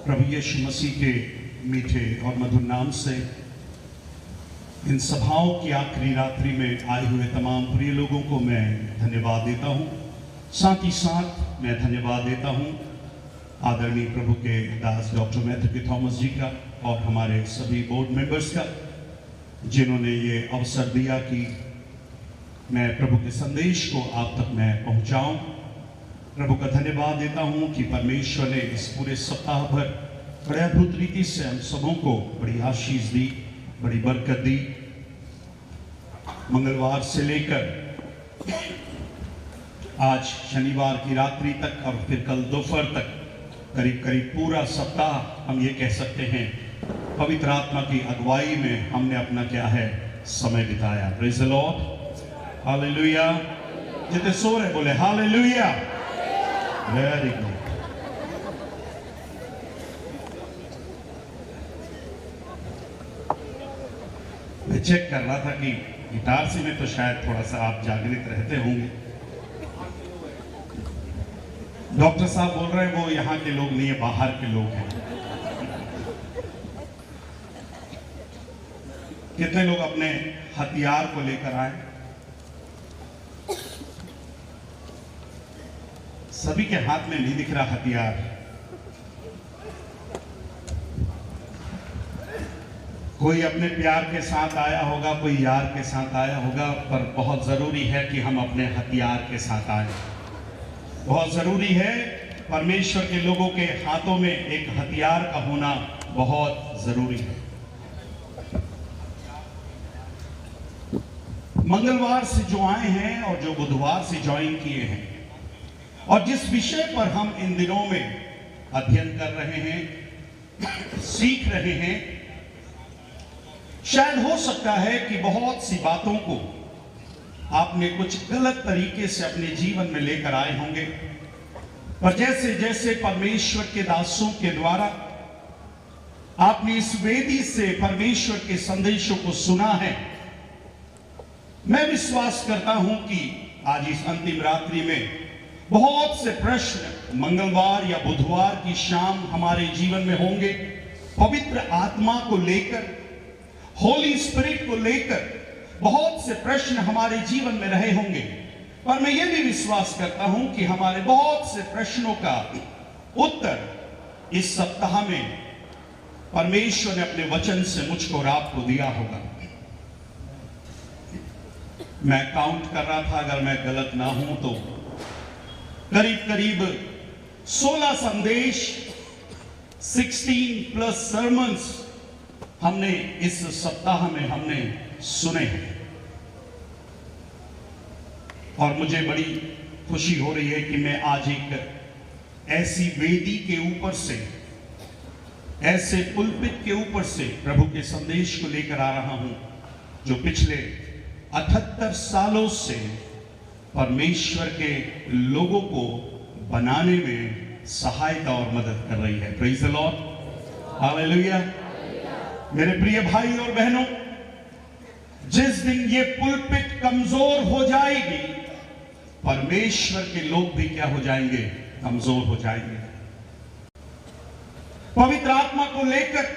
प्रभु यीशु मसीह के मीठे और मधुर नाम से इन सभाओं की आखिरी रात्रि में आए हुए तमाम प्रिय लोगों को मैं धन्यवाद देता हूं। साथ ही साथ मैं धन्यवाद देता हूं आदरणीय प्रभु के दास डॉक्टर मैथ्यू के थॉमस जी का और हमारे सभी बोर्ड मेंबर्स का, जिन्होंने ये अवसर दिया कि मैं प्रभु के संदेश को आप तक मैं पहुंचाऊं। प्रभु का धन्यवाद देता हूं कि परमेश्वर ने इस पूरे सप्ताह भर बड़े अद्भुत रीति से हम सबों को बड़ी आशीष दी, बड़ी बरकत दी। मंगलवार से लेकर आज शनिवार की रात्रि तक और फिर कल दोपहर तक करीब करीब पूरा सप्ताह हम ये कह सकते हैं पवित्र आत्मा की अगुवाई में हमने अपना क्या है समय बिताया। Praise the Lord, hallelujah. जितने सो रहे बोले हालेलुया। Very good. मैं चेक कर रहा था कि गिटार से में तो शायद थोड़ा सा आप जागृत रहते होंगे। डॉक्टर साहब बोल रहे हैं वो यहाँ के लोग नहीं है, बाहर के लोग हैं। कितने लोग अपने हथियार को लेकर आए? सभी के हाथ में नहीं दिख रहा हथियार। कोई अपने प्यार के साथ आया होगा, कोई यार के साथ आया होगा, पर बहुत जरूरी है कि हम अपने हथियार के साथ आए। बहुत जरूरी है, परमेश्वर के लोगों के हाथों में एक हथियार का होना बहुत जरूरी है। मंगलवार से जो आए हैं और जो बुधवार से ज्वाइन किए हैं और जिस विषय पर हम इन दिनों में अध्ययन कर रहे हैं, सीख रहे हैं, शायद हो सकता है कि बहुत सी बातों को आपने कुछ गलत तरीके से अपने जीवन में लेकर आए होंगे, पर जैसे जैसे परमेश्वर के दासों के द्वारा आपने इस वेदी से परमेश्वर के संदेशों को सुना है, मैं विश्वास करता हूं कि आज इस अंतिम रात्रि में बहुत से प्रश्न मंगलवार या बुधवार की शाम हमारे जीवन में होंगे। पवित्र आत्मा को लेकर, होली स्पिरिट को लेकर बहुत से प्रश्न हमारे जीवन में रहे होंगे, पर मैं ये भी विश्वास करता हूं कि हमारे बहुत से प्रश्नों का उत्तर इस सप्ताह में परमेश्वर ने अपने वचन से मुझको और आपको दिया होगा। मैं काउंट कर रहा था, अगर मैं गलत ना हूं तो करीब करीब 16 संदेश, 16 प्लस सर्मन्स हमने इस सप्ताह में हमने सुने हैं। और मुझे बड़ी खुशी हो रही है कि मैं आज एक ऐसी वेदी के ऊपर से, ऐसे पुलपिट के ऊपर से प्रभु के संदेश को लेकर आ रहा हूं, जो पिछले 78 सालों से परमेश्वर के लोगों को बनाने में सहायता और मदद कर रही है। Praise the Lord, hallelujah. मेरे प्रिय भाई और बहनों, जिस दिन ये पुलपिट कमजोर हो जाएगी, परमेश्वर के लोग भी क्या हो जाएंगे? कमजोर हो जाएंगे। पवित्र आत्मा को लेकर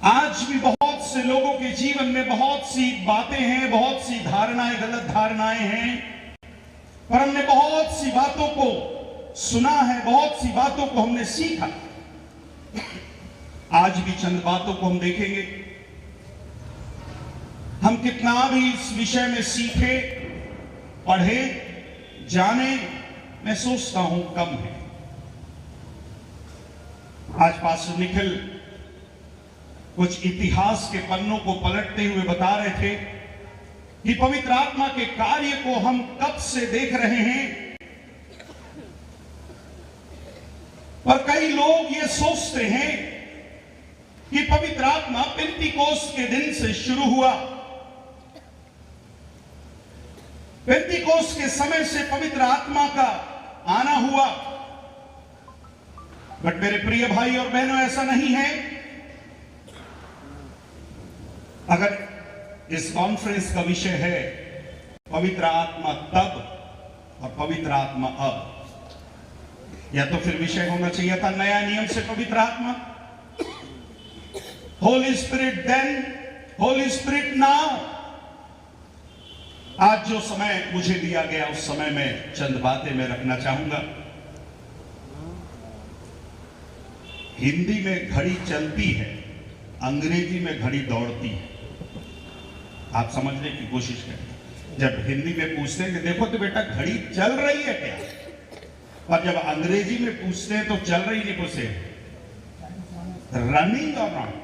आज भी बहुत से लोगों के जीवन में बहुत सी बातें हैं, बहुत सी धारणाएं, गलत धारणाएं हैं, पर हमने बहुत सी बातों को सुना है, बहुत सी बातों को हमने सीखा। आज भी चंद बातों को हम देखेंगे। हम कितना भी इस विषय में सीखे, पढ़े, जाने, मैं सोचता हूं कम है। आज पास्टर निखिल कुछ इतिहास के पन्नों को पलटते हुए बता रहे थे कि पवित्र आत्मा के कार्य को हम कब से देख रहे हैं, पर कई लोग ये सोचते हैं कि पवित्र आत्मा पेंतीकोस्त के दिन से शुरू हुआ, पेंतीकोस्त के समय से पवित्र आत्मा का आना हुआ। बट मेरे प्रिय भाई और बहनों, ऐसा नहीं है। अगर इस कॉन्फ्रेंस का विषय है पवित्र आत्मा तब और पवित्र आत्मा अब, या तो फिर विषय होना चाहिए था नया नियम से पवित्र आत्मा, holy spirit then, holy spirit now. आज जो समय मुझे दिया गया उस समय में चंद बातें मैं रखना चाहूंगा। हिंदी में घड़ी चलती है, अंग्रेजी में घड़ी दौड़ती है। आप समझने की कोशिश करें। जब हिंदी में पूछते हैं कि देखो तो बेटा घड़ी चल रही है क्या, और जब अंग्रेजी में पूछते हैं तो चल रही नहीं पूछते, रनिंग और नॉट।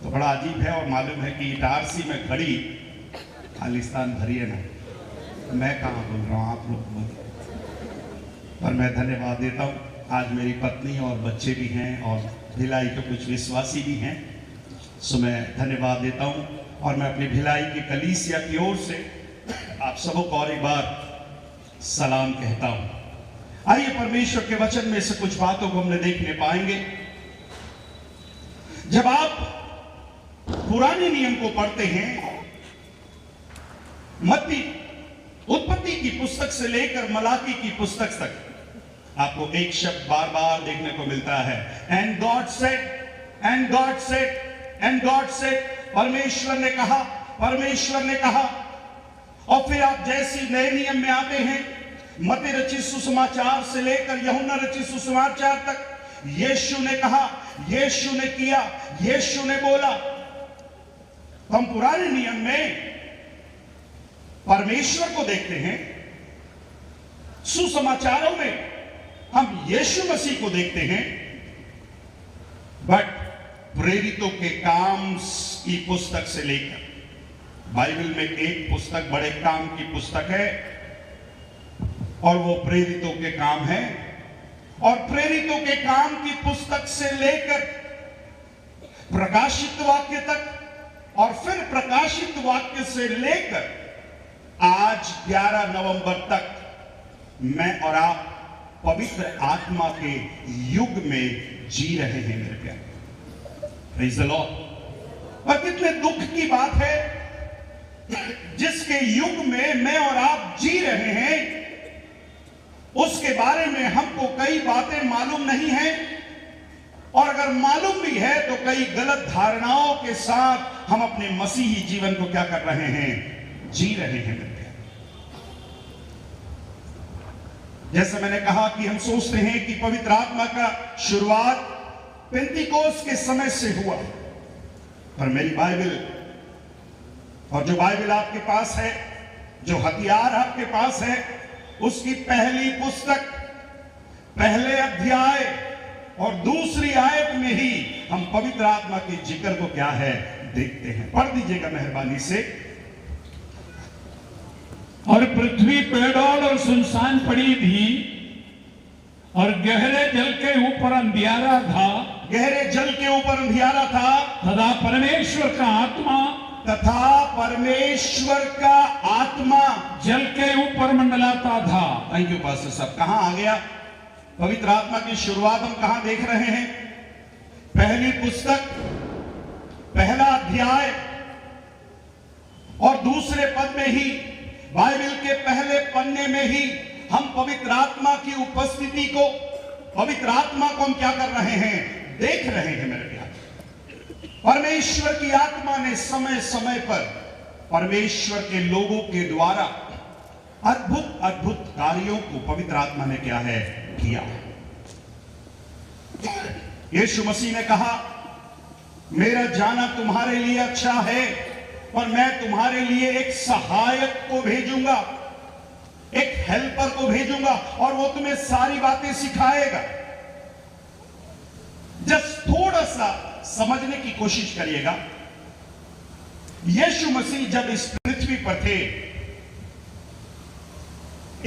तो बड़ा अजीब है। और मालूम है कि इटारसी में घड़ी खालिस्तान भरी है ना, मैं कहाँ बोल रहा हूँ, आप लोग बोल। पर मैं धन्यवाद देता हूँ, आज मेरी पत्नी और बच्चे भी हैं और भिलाई के कुछ विश्वासी भी हैं, सो मैं धन्यवाद देता हूँ। और मैं अपनी भिलाई की कलीसिया की ओर से आप सबों को और एक बार सलाम कहता हूँ। आइए परमेश्वर के वचन में से कुछ बातों को हमने देखने पाएंगे। जब आप पुराने नियम को पढ़ते हैं, मत्ती उत्पत्ति की पुस्तक से लेकर मलाकी की पुस्तक तक, आपको एक शब्द बार बार देखने को मिलता है, and God said, and God said, and God said. परमेश्वर ने कहा, परमेश्वर ने कहा। और फिर आप जैसी नए नियम में आते हैं, मत्ती रचित सुसमाचार से लेकर यूहन्ना रचित सुसमाचार तक, यीशु ने कहा, यीशु ने किया, यीशु ने बोला। हम पुराने नियम में परमेश्वर को देखते हैं, सुसमाचारों में हम यीशु मसीह को देखते हैं, बट प्रेरितों के काम की पुस्तक से लेकर, बाइबल में एक पुस्तक बड़े काम की पुस्तक है और वो प्रेरितों के काम है। और प्रेरितों के काम की पुस्तक से लेकर प्रकाशित वाक्य तक, और फिर प्रकाशित वाक्य से लेकर आज 11 नवंबर तक मैं और आप पवित्र आत्मा के युग में जी रहे हैं मेरे प्यारे। Praise the Lord. पर कितने दुख की बात है, जिसके युग में मैं और आप जी रहे हैं, उसके बारे में हमको कई बातें मालूम नहीं है, और अगर मालूम भी है तो कई गलत धारणाओं के साथ हम अपने मसीही जीवन को क्या कर रहे हैं, जी रहे हैं मेरे प्यारे। जैसे मैंने कहा कि हम सोचते हैं कि पवित्र आत्मा का शुरुआत पेंतिकोस के समय से हुआ, पर मेरी बाइबल और जो बाइबल आपके पास है, जो हथियार आपके पास है, उसकी पहली पुस्तक, पहले अध्याय और दूसरी आयत में ही हम पवित्र आत्मा के जिक्र को क्या है देखते हैं। पढ़ दीजिएगा मेहरबानी से। और पृथ्वी पेड़ोल और सुनसान पड़ी थी, और गहरे जल के ऊपर अंधियारा था, गहरे जल के ऊपर अंधियारा था, तथा परमेश्वर का आत्मा, तथा परमेश्वर का आत्मा जल के ऊपर मंडलाता था। थैंक यू पास्टर साहब। कहां आ गया पवित्र आत्मा की शुरुआत, हम कहां देख रहे हैं? पहली पुस्तक, पहला अध्याय और दूसरे पद में ही, बाइबल के पहले पन्ने में ही हम पवित्र आत्मा की उपस्थिति को, पवित्र आत्मा को हम क्या कर रहे हैं, देख रहे हैं मेरे प्यारे। परमेश्वर की आत्मा ने समय समय पर परमेश्वर के लोगों के द्वारा अद्भुत अद्भुत कार्यों को पवित्र आत्मा ने क्या है, किया। यीशु मसीह ने कहा, मेरा जाना तुम्हारे लिए अच्छा है, पर मैं तुम्हारे लिए एक सहायक को भेजूंगा, एक हेल्पर को भेजूंगा, और वो तुम्हें सारी बातें सिखाएगा। जस्ट थोड़ा सा समझने की कोशिश करिएगा। यीशु मसीह जब इस पृथ्वी पर थे,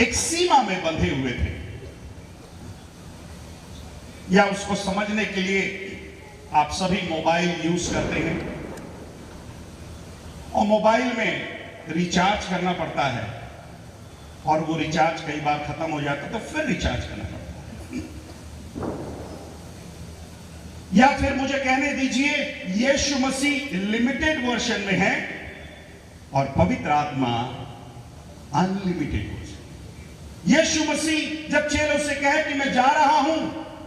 एक सीमा में बंधे हुए थे, या उसको समझने के लिए आप सभी मोबाइल यूज करते हैं, और मोबाइल में रिचार्ज करना पड़ता है, और वो रिचार्ज कई बार खत्म हो जाता है तो फिर रिचार्ज करना पड़ता है। या फिर मुझे कहने दीजिए, यीशु मसीह लिमिटेड वर्जन में है और पवित्र आत्मा अनलिमिटेड वर्जन। यीशु मसीह जब चेलों से कहे कि मैं जा रहा हूं,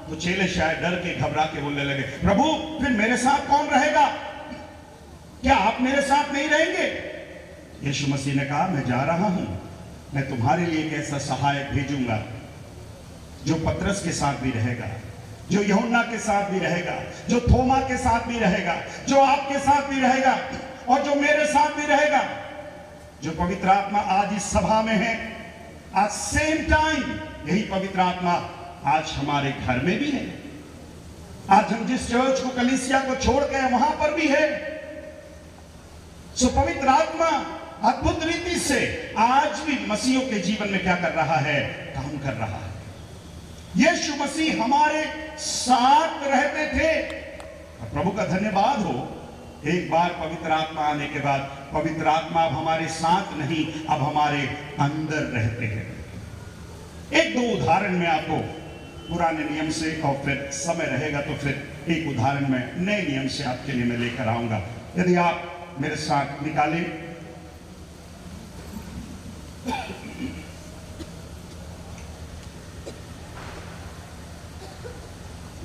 तो चेले शायद डर के घबरा के बोलने लगे, प्रभु फिर मेरे साथ कौन रहेगा? क्या आप मेरे साथ नहीं रहेंगे? यीशु मसीह ने कहा, मैं जा रहा हूं, मैं तुम्हारे लिए एक ऐसा सहायक भेजूंगा जो पतरस के साथ भी रहेगा, जो यूहन्ना के साथ भी रहेगा, जो थोमा के साथ भी रहेगा, जो आपके साथ भी रहेगा और जो मेरे साथ भी रहेगा। जो पवित्र आत्मा आज इस सभा में है, आज सेम टाइम यही पवित्र आत्मा आज हमारे घर में भी है। आज हम जिस चर्च को, कलीसिया को छोड़ के वहां पर भी है। सो पवित्र आत्मा अद्भुत रीति से आज भी मसीहों के जीवन में क्या कर रहा है? काम कर रहा है। यीशु मसीह हमारे साथ रहते थे। प्रभु का धन्यवाद हो, एक बार पवित्र आत्मा आने के बाद पवित्र आत्मा अब हमारे साथ नहीं, अब हमारे अंदर रहते हैं। एक दो उदाहरण मैं आपको पुराने नियम से, और फिर समय रहेगा तो फिर एक उदाहरण मैं नए नियम से आपके लिए मैं लेकर आऊंगा। यदि आप मेरे साथ निकालें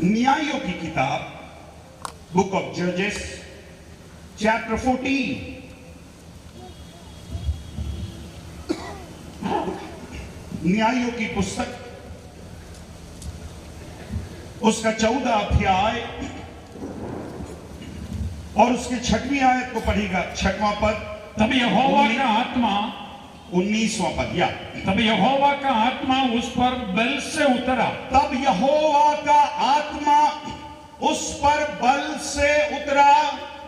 न्यायों की किताब, बुक ऑफ जजेस, चैप्टर 14। न्यायों की पुस्तक, उसका 14 अध्याय और उसके 6वीं आयत को पढ़ेगा, 6वां पद। तब यहोवा का आत्मा, 19वां पद, या तब यहोवा का आत्मा उस पर बल से उतरा। तब यहोवा का आत्मा उस पर बल से उतरा,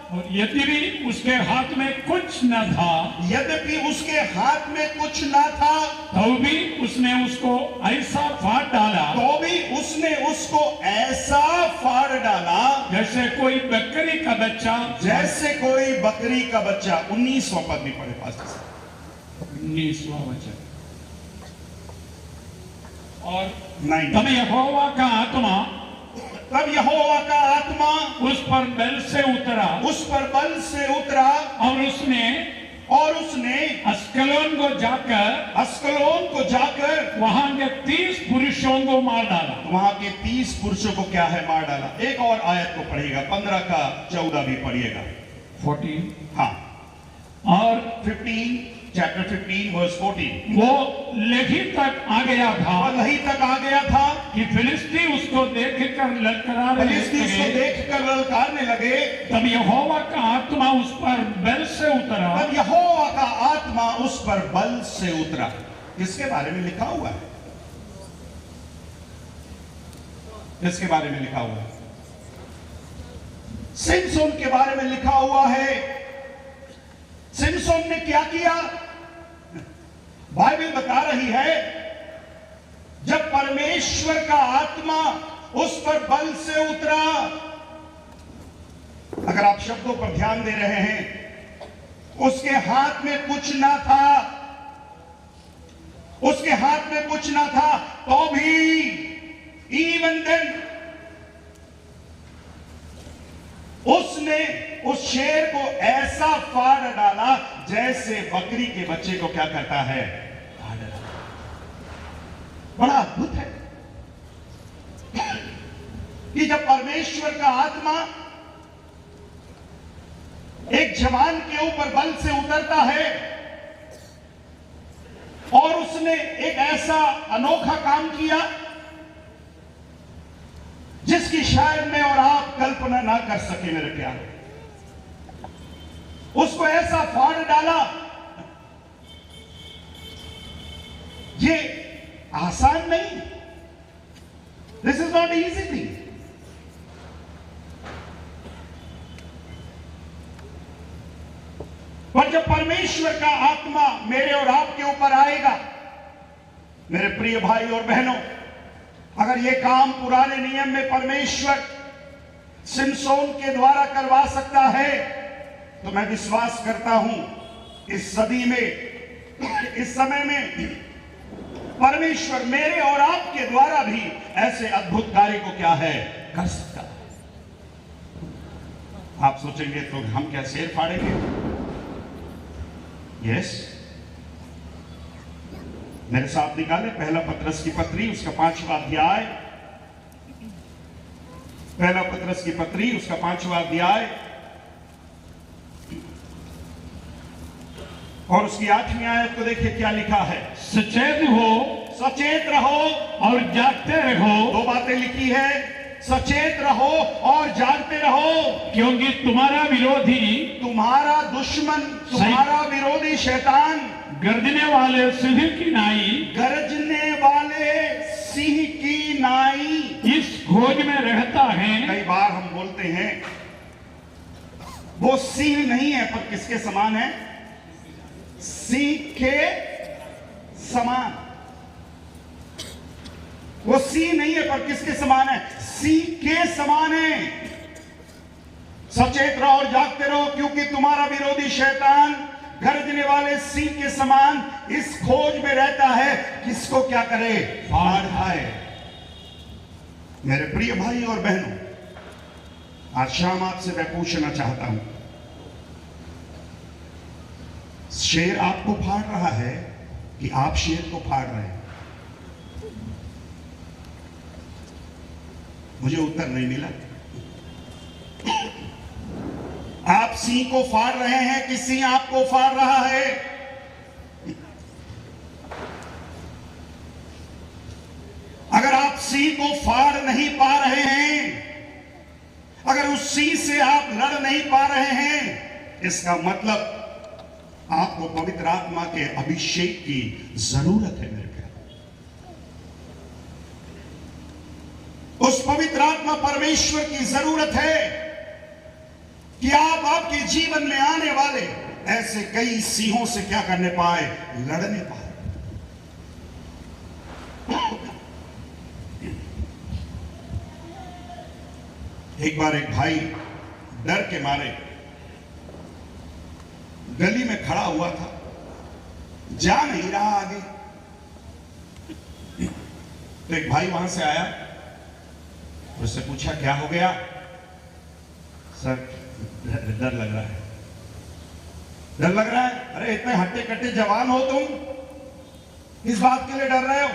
और यद्यपि उसके हाथ में कुछ न था, यद्यपि उसके हाथ में कुछ न था, तो भी उसने उसको ऐसा फाड़ डाला, तो भी उसने उसको ऐसा फाड़ डाला जैसे कोई बकरी का बच्चा, जैसे कोई बकरी का बच्चा। 19वां पद भी पढ़े पास। 19वां वचन। और 9। तब यहोवा का आत्मा, तब यहोवा का आत्मा उस पर बल से उतरा, उस पर बल से उतरा, और उसने अस्कलोन को जाकर वहां के 30 पुरुषों को मार डाला। वहां के 30 पुरुषों को क्या है? मार डाला। एक और आयत को पढ़िएगा, 15 का 14 भी पढ़िएगा। 14, हाँ, और 15, चैप्टर 15 वर्स 14। वो लेही तक आ गया था, और लही तक आ गया था कि फिलिस्ती उसको देखकर ललकारे फिलिस्ती उसको देखकर ललकारने लगे। तब यहोवा का आत्मा उस पर बल से उतरा। तब यहोवा का आत्मा उस पर बल से उतरा। किसके बारे में लिखा हुआ है? किसके बारे में लिखा हुआ है? सिमसोन के बारे में लिखा हुआ है। सिमसोन ने क्या किया? बाइबल बता रही है, जब परमेश्वर का आत्मा उस पर बल से उतरा। अगर आप शब्दों पर ध्यान दे रहे हैं, उसके हाथ में कुछ ना था, उसके हाथ में कुछ ना था, तो भी इवन देन उसने उस शेर को ऐसा फाड़ डाला जैसे बकरी के बच्चे को क्या करता है? फाड़ डाला। बड़ा अद्भुत है कि जब परमेश्वर का आत्मा एक जवान के ऊपर बल से उतरता है और उसने एक ऐसा अनोखा काम किया जिसकी शायद मैं और आप कल्पना ना कर सके। मेरे प्यारे, उसको ऐसा फाड़ डाला। ये आसान नहीं, this is not easy thing. पर जब परमेश्वर का आत्मा मेरे और आपके ऊपर आएगा, मेरे प्रिय भाई और बहनों, अगर ये काम पुराने नियम में परमेश्वर सिमसोन के द्वारा करवा सकता है, तो मैं विश्वास करता हूं इस सदी में, इस समय में परमेश्वर मेरे और आपके द्वारा भी ऐसे अद्भुत कार्य को क्या है? कर सकता है। आप सोचेंगे तो हम क्या शेर फाड़ेंगे? यस, मेरे साथ निकाले पहला पतरस की पत्री उसका 5वां अध्याय, पहला पतरस की पत्री उसका 5वां अध्याय और उसकी 8वीं आयत को देखिए क्या लिखा है। सचेत हो सचेत रहो और जागते रहो, 2 बातें लिखी है, सचेत रहो और जागते रहो, क्योंकि तुम्हारा विरोधी तुम्हारा दुश्मन, तुम्हारा विरोधी शैतान गर्जने वाले सिंह की नाई, गरजने वाले सिंह की नाई इस खोज में रहता है। कई बार हम बोलते हैं वो सिंह नहीं है पर किसके समान है? सिंह के समान। वो सिंह नहीं है पर किसके समान है? सिंह के समान है। सचेत रहो और जागते रहो, क्योंकि तुम्हारा विरोधी शैतान गरजने वाले सिंह के समान इस खोज में रहता है, किसको क्या करे? फाड़ खाए। मेरे प्रिय भाई और बहनों, आज शाम आपसे मैं पूछना चाहता हूं, शेर आपको फाड़ रहा है कि आप शेर को फाड़ रहे हैं? मुझे उत्तर नहीं मिला। आप सिंह को फाड़ रहे हैं कि सिंह आपको फाड़ रहा है? अगर आप सिंह को फाड़ नहीं पा रहे हैं, अगर उस सिंह से आप लड़ नहीं पा रहे हैं, इसका मतलब आपको पवित्र आत्मा के अभिषेक की जरूरत है। मेरे प्यारे, उस पवित्र आत्मा परमेश्वर की जरूरत है कि आप आपके जीवन में आने वाले ऐसे कई सिंहों से क्या करने पाए? लड़ने पाए। एक बार एक भाई डर के मारे गली में खड़ा हुआ था, जा नहीं रहा आगे। तो एक भाई वहां से आया, उससे पूछा क्या हो गया? सर डर लग रहा है। डर लग रहा है? अरे इतने हट्टे कट्टे जवान हो तुम, इस बात के लिए डर रहे हो?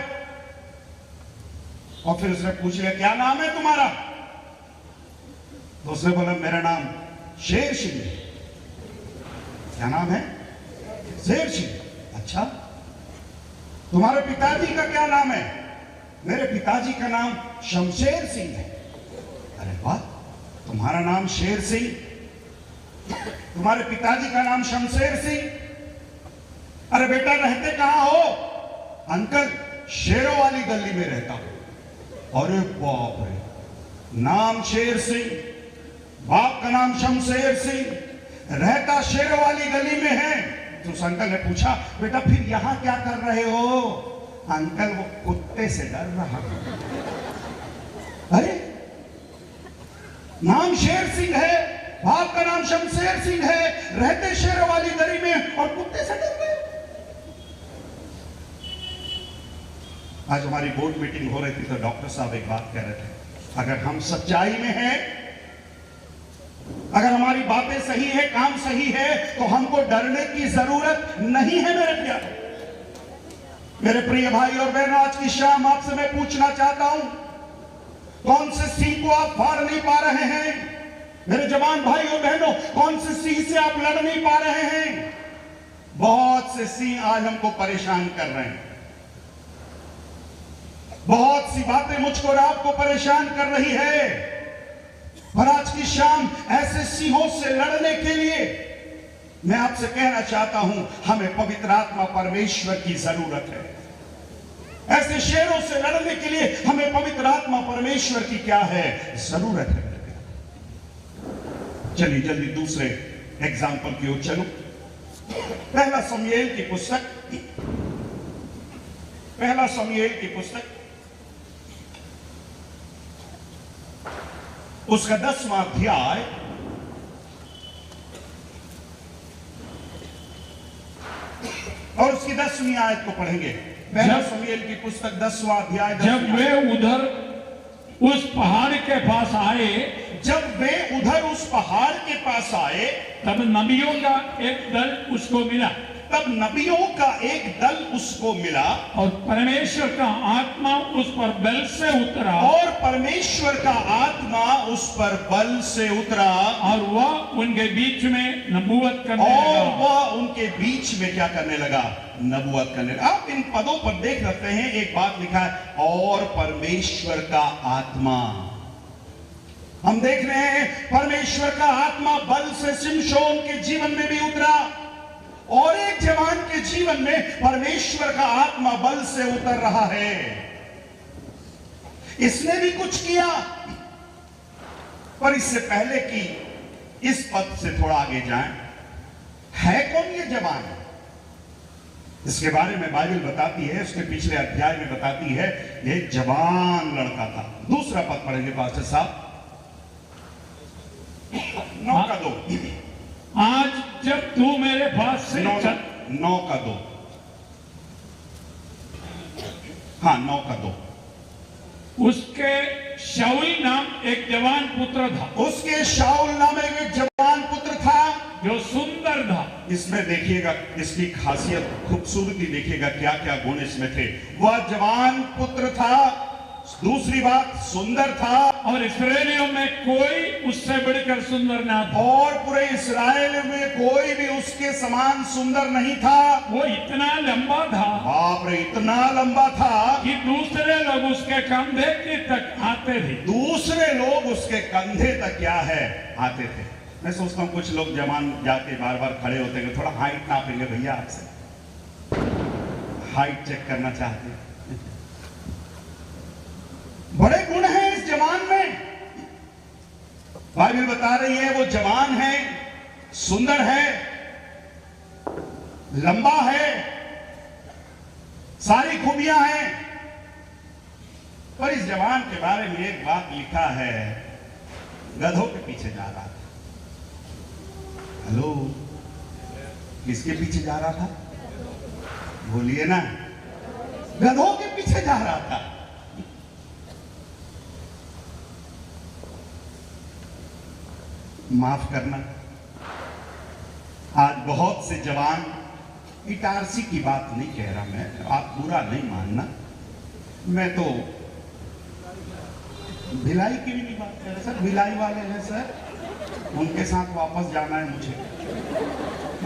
और फिर उसने पूछ लिया क्या नाम है तुम्हारा? तो उसने बोला मेरा नाम शेर सिंह है। क्या नाम है? शेर सिंह। अच्छा, तुम्हारे पिताजी का क्या नाम है? मेरे पिताजी का नाम शमशेर सिंह है। अरे वाह, तुम्हारा नाम शेर सिंह, तुम्हारे पिताजी का नाम शमशेर सिंह। अरे बेटा रहते कहां हो? अंकल शेरों वाली गली में रहता हूं। अरे बाप रे, नाम शेर सिंह, बाप का नाम शमशेर सिंह, रहता शेरों वाली गली में है। तो उस अंकल ने पूछा बेटा फिर यहां क्या कर रहे हो? अंकल वो कुत्ते से डर रहा। अरे नाम शेर सिंह है, बाप का नाम शमशेर सिंह है, रहते शेरों वाली गली में और कुत्ते से डर रहे। आज हमारी बोर्ड मीटिंग हो रही थी तो डॉक्टर साहब एक बात कह रहे थे, अगर हम सच्चाई में हैं, अगर हमारी बातें सही है, काम सही है, तो हमको डरने की जरूरत नहीं है। मेरे प्यारे, मेरे प्रिय भाई और बहन, आज की शाम आपसे मैं पूछना चाहता हूं, कौन से सिंह को आप फाड़ नहीं पा रहे हैं? मेरे जवान भाई और बहनों, कौन से सिंह से आप लड़ नहीं पा रहे हैं? बहुत से सिंह आज हमको परेशान कर रहे हैं। बहुत सी बातें मुझको और आपको परेशान कर रही है। और आज की शाम ऐसे सिंहों से लड़ने के लिए मैं आपसे कहना चाहता हूं, हमें पवित्र आत्मा परमेश्वर की जरूरत है। ऐसे शेरों से लड़ने के लिए हमें पवित्र आत्मा परमेश्वर की क्या है? जरूरत है। चलिए जल्दी दूसरे एग्जाम्पल की ओर चलो। पहला शमूएल की पुस्तक, पहला शमूएल की पुस्तक उसका 10वां अध्याय और उसकी 10वीं आयत को पढ़ेंगे। पहला शमूएल की पुस्तक 10वां अध्याय। जब वे उधर उस पहाड़ के पास आए, जब वे उधर उस पहाड़ के पास आए, तब नबियों का एक दल उसको मिला। तब नबियों का एक दल उसको मिला और परमेश्वर का आत्मा उस पर बल से उतरा और परमेश्वर का आत्मा उस पर बल से उतरा और वह उनके बीच में नबूवत करने और लगा। वह उनके बीच में क्या करने लगा? नबूवत करने लगा। आप इन पदों पर देख सकते हैं, एक बात लिखा है, और परमेश्वर का आत्मा। हम देख रहे हैं परमेश्वर का आत्मा बल से शिमशोन के जीवन में भी उतरा और एक जवान के जीवन में परमेश्वर का आत्मा बल से उतर रहा है। इसने भी कुछ किया, पर इससे पहले कि इस पद से थोड़ा आगे जाएं, है कौन ये जवान? इसके बारे में बाइबल बताती है, उसके पिछले अध्याय में बताती है, यह जवान लड़का था। दूसरा पद पढ़ेंगे पास्टर साहब, 9 का 2। आज जब तू मेरे पास से 9 का 2, हाँ 9 का 2। उसके शाऊल नाम एक जवान पुत्र था, उसके शाऊल नाम एक जवान पुत्र था जो सुंदर था। इसमें देखिएगा, इसकी खासियत, खूबसूरती देखिएगा, क्या क्या गुण इसमें थे। वह जवान पुत्र था, दूसरी बात सुंदर था, और इस्राएलियों में कोई उससे बढ़कर सुंदर ना था। और पूरे इस्राएल में कोई भी उसके समान सुंदर नहीं था। वो इतना लंबा था, बाप रे, इतना लंबा था कि दूसरे लोग उसके कंधे की तक आते थे। दूसरे लोग उसके कंधे तक क्या है, आते थे। मैं सोचता हूं कुछ लोग जवान जाके बार बार खड़े होते हैं, थोड़ा हाइट नापेंगे भैया, आपसे हाइट चेक करना चाहते हैं। बड़े गुण हैं इस जवान में। बाइबल बता रही है वो जवान है, सुंदर है, लंबा है, सारी खूबियां हैं। पर इस जवान के बारे में एक बात लिखा है, गधों के पीछे जा रहा था। हेलो, किसके पीछे जा रहा था? बोलिए ना, गधों के पीछे जा रहा था। माफ करना, आज बहुत से जवान, इटारसी की बात नहीं कह रहा मैं, आप बुरा नहीं मानना, मैं तो भिलाई की भी नहीं बात कर रहा सर। भिलाई वाले हैं सर, उनके साथ वापस जाना है मुझे।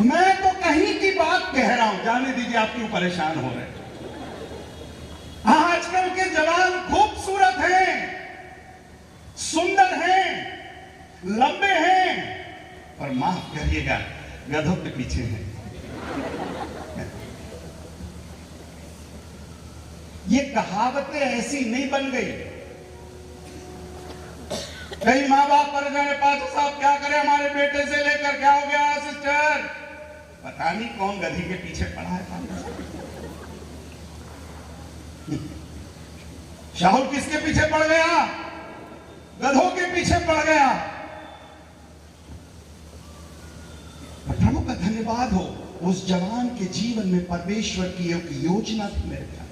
मैं तो कहीं की बात कह रहा हूं, जाने दीजिए, आप क्यों परेशान हो रहे हैं। आजकल के जवान खूबसूरत हैं, सुंदर हैं, लंबे हैं, पर माफ करिएगा, गधों के पीछे हैं। ये कहावतें ऐसी नहीं बन गई। कई माँ बाप पर जाने, पास्टर साहब क्या करें हमारे बेटे से लेकर, क्या हो गया सिस्टर? पता नहीं कौन गधी के पीछे पड़ा है। शाहुल किसके पीछे पड़ गया? गधों के पीछे पड़ गया। प्रभु का धन्यवाद हो, उस जवान के जीवन में परमेश्वर की एक योजना थी। मेरे प्यारे,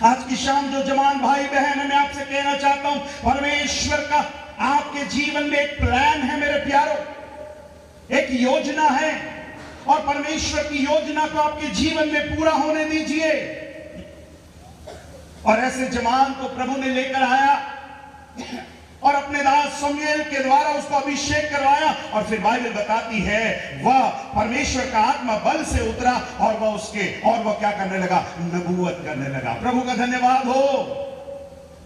आज की शाम जो जवान भाई बहन है, मैं आपसे कहना चाहता हूं, परमेश्वर का आपके जीवन में एक प्लान है मेरे प्यारों, एक योजना है, और परमेश्वर की योजना को आपके जीवन में पूरा होने दीजिए। और ऐसे जवान को प्रभु ने लेकर आया और अपने दास शमूएल के द्वारा उसको अभिषेक करवाया, और फिर बाइबल बताती है वह परमेश्वर का आत्मा बल से उतरा और वह क्या करने लगा? नबूवत करने लगा। प्रभु का धन्यवाद हो।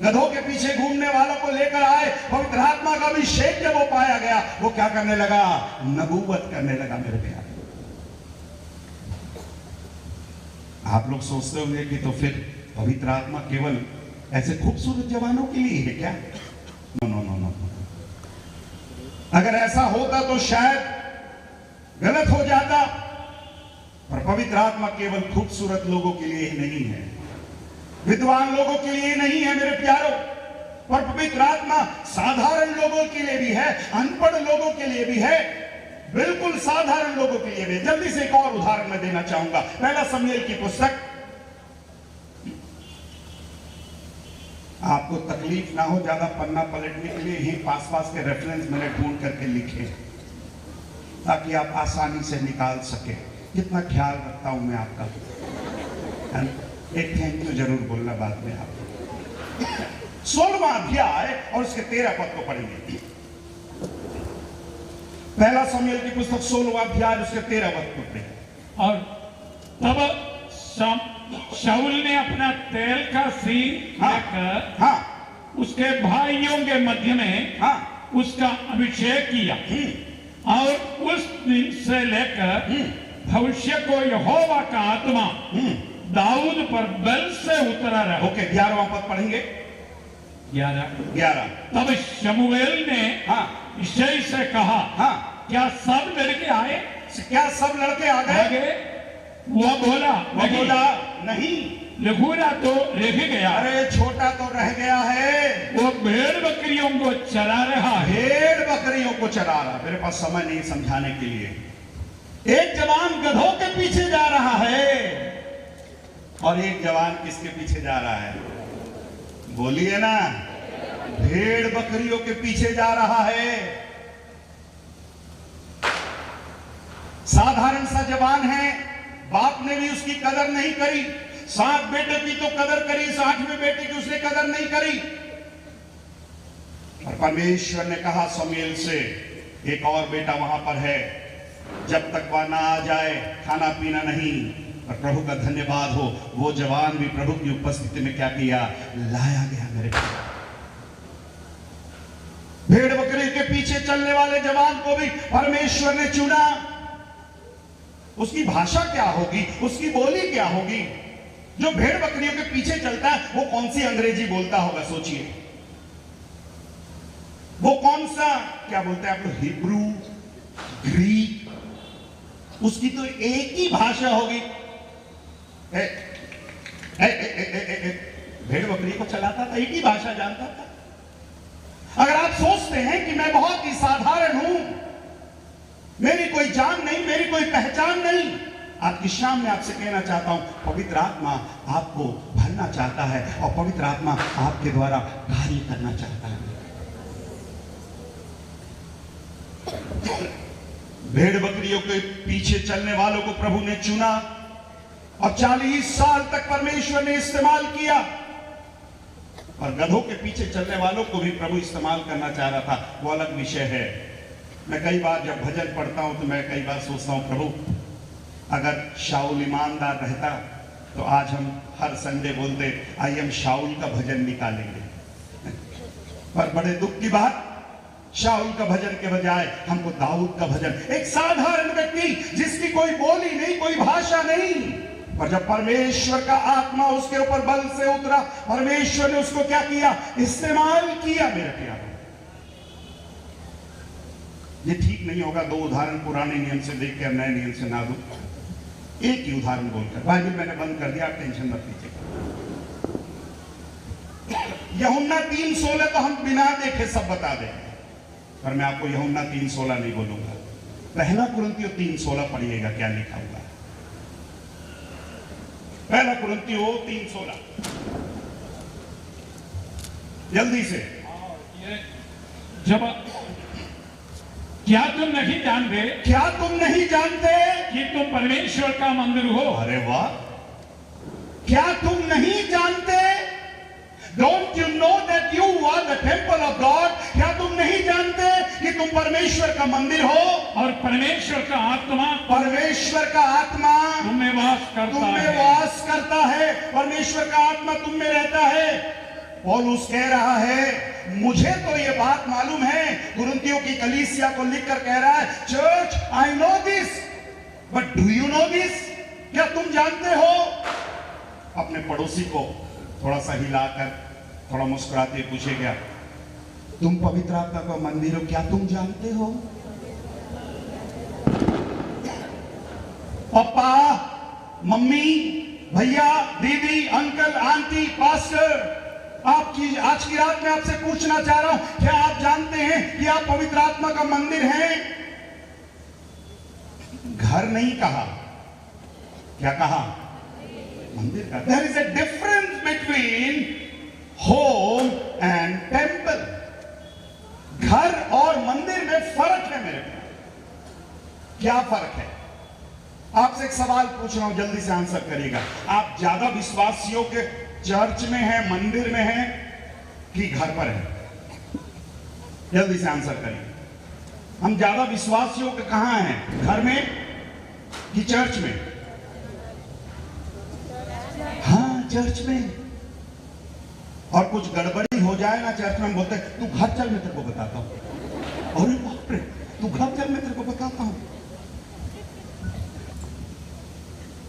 गधों के पीछे घूमने वालों को लेकर आए, पवित्र आत्मा का अभिषेक जब वो पाया गया, वो क्या करने लगा? नबूवत करने लगा। मेरे प्यारे, आप लोग सोचते होंगे कि तो फिर पवित्र आत्मा केवल ऐसे खूबसूरत जवानों के लिए है क्या? No no no no. अगर ऐसा होता तो शायद गलत हो जाता, पर पवित्र आत्मा केवल खूबसूरत लोगों के लिए ही नहीं है, विद्वान लोगों के लिए नहीं है मेरे प्यारों, पर पवित्र आत्मा साधारण लोगों के लिए भी है, अनपढ़ लोगों के लिए भी है, बिल्कुल साधारण लोगों के लिए भी। जल्दी से एक और उदाहरण मैं देना चाहूंगा। पहला शमूएल की पुस्तक, आपको तकलीफ ना हो ज्यादा पन्ना पलटने के लिए, ही पास के रेफरेंस मैंने ढूंढ करके लिखे ताकि आप आसानी से निकाल सके। कितना ख्याल रखता हूं मैं आपका। एक थैंक यू जरूर बोलना बाद में आप। 16वां अध्याय और उसके 13 पद को पढ़ेंगे। पहला शमूएल की पुस्तक 16वां अध्याय उसके 13 पद को पढ़ेंगे। और तब शाऊल ने अपना तेल का सिर लेकर हाँ उसके भाइयों के मध्य में हाँ उसका अभिषेक किया और उस दिन से लेकर भविष्य को यहोवा का आत्मा दाऊद पर बल से उतरा रहा। ओके 11वां पद पढ़ेंगे। 11 तब शमूएल ने इशाई से कहा, क्या सब लड़के आए? क्या सब लड़के आ गए? वो बोला नहीं, लघुरा तो रह गया। अरे छोटा तो रह गया है, वो भेड़ बकरियों को चरा रहा है। भेड़ बकरियों को चरा रहा। मेरे पास समय नहीं समझाने के लिए। एक जवान गधों के पीछे जा रहा है और एक जवान किसके पीछे जा रहा है? बोलिए ना, भेड़ बकरियों के पीछे जा रहा है। साधारण सा जवान है, बाप ने भी उसकी कदर नहीं करी। 7 बेटे की तो कदर करी, 8वें बेटे की उसने कदर नहीं करी। और परमेश्वर ने कहा शमूएल से, एक और बेटा वहां पर है, जब तक वह ना आ जाए खाना पीना नहीं। और प्रभु का धन्यवाद हो, वो जवान भी प्रभु की उपस्थिति में क्या किया? लाया गया। मेरे भेड़ बकरी के पीछे चलने वाले जवान को भी परमेश्वर ने चुना। उसकी भाषा क्या होगी, उसकी बोली क्या होगी? जो भेड़ बकरियों के पीछे चलता है वो कौन सी अंग्रेजी बोलता होगा? सोचिए, वो कौन सा क्या बोलते हैं आप लोग? हिब्रू, ग्रीक, उसकी तो एक ही भाषा होगी। भेड़ बकरी को चलाता था, एक ही भाषा जानता था। अगर आप सोचते हैं कि मैं बहुत ही साधारण हूं, मेरी कोई जान नहीं, मेरी कोई पहचान नहीं, आज की शाम में आपसे कहना चाहता हूं, पवित्र आत्मा आपको भरना चाहता है और पवित्र आत्मा आपके द्वारा कार्य करना चाहता है। भेड़ बकरियों के पीछे चलने वालों को प्रभु ने चुना और 40 साल तक परमेश्वर ने इस्तेमाल किया। और गधों के पीछे चलने वालों को भी प्रभु इस्तेमाल करना चाह रहा था, वो अलग विषय है। मैं कई बार जब भजन पढ़ता हूं तो मैं कई बार सोचता हूं, प्रभु अगर शाऊल ईमानदार रहता तो आज हम हर संडे बोलते आइए हम शाऊल का भजन निकालेंगे। पर बड़े दुख की बात, शाऊल का भजन के बजाय हमको दाऊद का भजन, एक साधारण व्यक्ति जिसकी कोई बोली नहीं, कोई भाषा नहीं, पर जब परमेश्वर का आत्मा उसके ऊपर बल से उतरा, परमेश्वर ने उसको क्या किया? इस्तेमाल किया। मेरे प्यारे, ये ठीक नहीं होगा 2 उदाहरण पुराने नियम से देख के नए नियम से ना दूं। एक ही उदाहरण बोलकर, बाइबल मैंने बंद कर दिया, आप टेंशन मत लीजिए। यूहन्ना 3:16 तो हम बिना देखे सब बता देंगे, पर मैं आपको यूहन्ना 3:16 नहीं बोलूंगा। पहला कुरिन्थियों 3:16 पढ़िएगा क्या लिखा हुआ है। पहला कुरिन्थियों 3:16 जल्दी से। जब क्या तुम नहीं जानते, क्या तुम नहीं जानते कि तुम परमेश्वर का मंदिर हो? अरे वाह, क्या तुम नहीं जानते? Don't you know that you are the temple of God? क्या तुम नहीं जानते कि तुम परमेश्वर का मंदिर हो और परमेश्वर का आत्मा तुम में वास करता है। परमेश्वर का आत्मा तुम में रहता है। पौलुस कह रहा है, मुझे तो ये बात मालूम है, कुरिन्थियों की कलीसिया को लिखकर कह रहा है, church I know this but do you know this? क्या तुम जानते हो? अपने पड़ोसी को थोड़ा सा हिलाकर थोड़ा मुस्कुराते पूछेगा, तुम पवित्र आत्मा का मंदिर हो, क्या तुम जानते हो? पापा, मम्मी, भैया, दीदी, अंकल, आंटी, पास्टर, आपकी आज की रात में आपसे पूछना चाह रहा हूं, क्या आप जानते हैं कि आप पवित्र आत्मा का मंदिर हैं? घर नहीं कहा, क्या कहा? मंदिर का। There is a difference between home and temple. घर और मंदिर में फर्क है मेरे प्यारे। क्या फर्क है? आपसे एक सवाल पूछ रहा हूं, जल्दी से आंसर करिएगा। आप ज्यादा विश्वासियों के चर्च में हैं, मंदिर में हैं कि घर पर हैं? जल्दी से आंसर करिए। हम ज्यादा विश्वासियों के कहां हैं, घर में कि चर्च में? हाँ, चर्च में। और कुछ गड़बड़ी हो जाए ना चर्च में, हम बोलते हैं तू घर चल, मैं तेरे को बताता हूं। अरे बाप रे, तू घर चल, मैं तेरे को बताता हूं।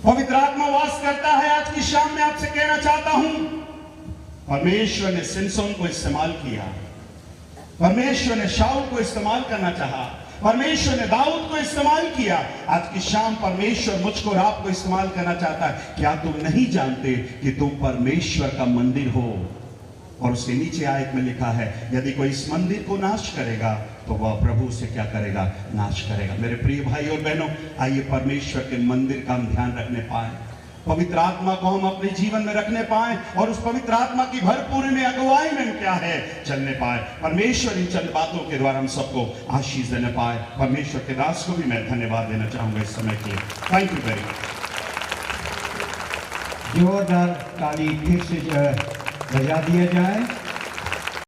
पवित्र आत्मा वास करता है। आज की शाम में आपसे कहना चाहता हूं, परमेश्वर ने सिमसोन को इस्तेमाल किया, परमेश्वर ने शाऊल को इस्तेमाल करना चाहा, परमेश्वर ने दाऊद को इस्तेमाल किया। आज की शाम परमेश्वर मुझको और आपको इस्तेमाल करना चाहता है। क्या तुम नहीं जानते कि तुम परमेश्वर का मंदिर हो? और उसके नीचे आयत में लिखा है, यदि कोई इस मंदिर को नाश करेगा तो वह प्रभु से क्या करेगा? नाश करेगा। मेरे प्रिय भाई और बहनों, आइए परमेश्वर के मंदिर का हम ध्यान रखने पाए, पवित्र आत्मा को हम अपने जीवन में रखने पाए, और उस पवित्र आत्मा की भरपूरी में, अगुवाई में हम क्या है, चलने पाए। परमेश्वर इन चंद बातों के द्वारा हम सबको आशीष देने पाए। परमेश्वर के दास को भी मैं धन्यवाद देना चाहूंगा इस समय के लिए। Thank you very much. जोरदार ताली फिर से जो है बजा दिया जाए।